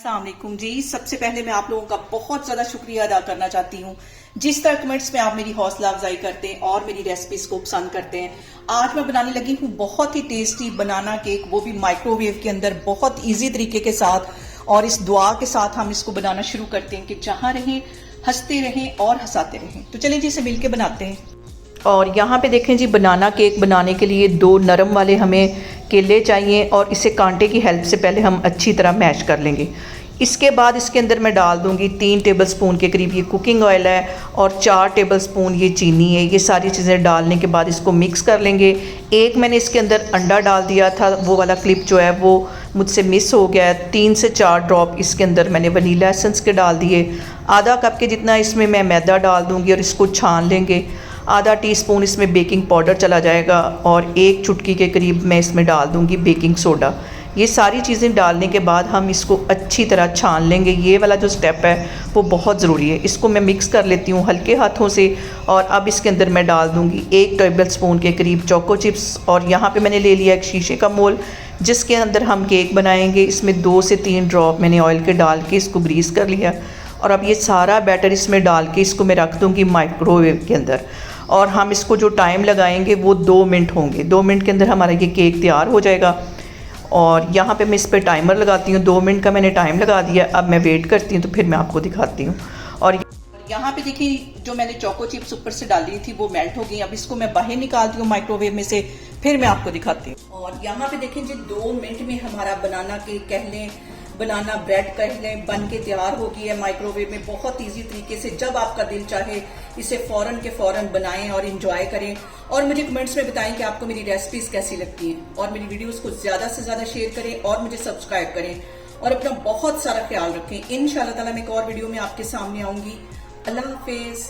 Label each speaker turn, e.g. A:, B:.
A: अस्सलाम वालेकुम जी। सबसे पहले मैं आप लोगों का बहुत ज्यादा शुक्रिया अदा करना चाहती हूँ जिस तरह कमेंट्स में आप मेरी हौसला अफजाई करते हैं और मेरी रेसिपीज को पसंद करते हैं। आज मैं बनाने लगी हूँ बहुत ही टेस्टी बनाना केक, वो भी माइक्रोवेव के अंदर बहुत इजी तरीके के साथ। और इस दुआ के साथ हम इसको बनाना शुरू करते हैं कि जहां रहें हंसते रहें और हंसाते रहें। तो चलिए जी इसे मिलके बनाते हैं। और यहाँ पे देखें जी, बनाना केक बनाने के लिए 2 नरम वाले हमें केले चाहिए और इसे कांटे की हेल्प से पहले हम अच्छी तरह मैश कर लेंगे। इसके बाद इसके अंदर मैं डाल दूंगी 3 टेबलस्पून के करीब ये कुकिंग ऑयल है और 4 टेबलस्पून ये चीनी है। ये सारी चीज़ें डालने के बाद इसको मिक्स कर लेंगे। एक मैंने इसके अंदर अंडा डाल दिया था, वो वाला क्लिप जो है वो मुझसे मिस हो गया है। 3 से 4 ड्रॉप इसके अंदर मैंने वनीला एसेंस के डाल दिए। आधा कप के जितना इसमें मैं मैदा डाल दूँगी और इसको छान लेंगे। आधा टीस्पून इसमें बेकिंग पाउडर चला जाएगा और 1 चुटकी के करीब मैं इसमें डाल दूंगी बेकिंग सोडा। ये सारी चीज़ें डालने के बाद हम इसको अच्छी तरह छान लेंगे। ये वाला जो स्टेप है वो बहुत ज़रूरी है। इसको मैं मिक्स कर लेती हूँ हल्के हाथों से। और अब इसके अंदर मैं डाल दूँगी 1 टेबलस्पून के करीब चोको चिप्स। और यहाँ पे मैंने ले लिया एक शीशे का मोल जिसके अंदर हम केक बनाएंगे। इसमें 2 से 3 ड्रॉप मैंने ऑयल के डाल के इसको ग्रीस कर लिया। और अब ये सारा बैटर इसमें डाल के इसको मैं रख दूँगी माइक्रोवेव के अंदर। और हम इसको जो टाइम लगाएंगे वो 2 मिनट होंगे। 2 मिनट के अंदर हमारा ये केक तैयार हो जाएगा। और यहाँ पे मैं इस पर टाइमर लगाती हूँ। 2 मिनट का मैंने टाइम लगा दिया। अब मैं वेट करती हूँ तो फिर मैं आपको दिखाती हूँ। और यहाँ पे देखिए जो मैंने चोको चिप्स ऊपर से डाली थी वो मेल्ट हो गई। अब इसको मैं बाहर निकालती हूँ माइक्रोवेव में से, फिर मैं आपको दिखाती हूँ। और यहाँ पे देखें जी 2 मिनट में हमारा बनाना केक कह लें, बनाना ब्रेड कह लें, बन के तैयार हो गई है माइक्रोवेव में बहुत इजी तरीके से। जब आपका दिल चाहे इसे फौरन के फौरन बनाएं और इंजॉय करें। और मुझे कमेंट्स में बताएं कि आपको मेरी रेसिपीज कैसी लगती हैं। और मेरी वीडियोस को ज्यादा से ज्यादा शेयर करें और मुझे सब्सक्राइब करें और अपना बहुत सारा ख्याल रखें। इंशाल्लाह ताला मैं एक और वीडियो में आपके सामने आऊंगी। अल्लाह हाफिज।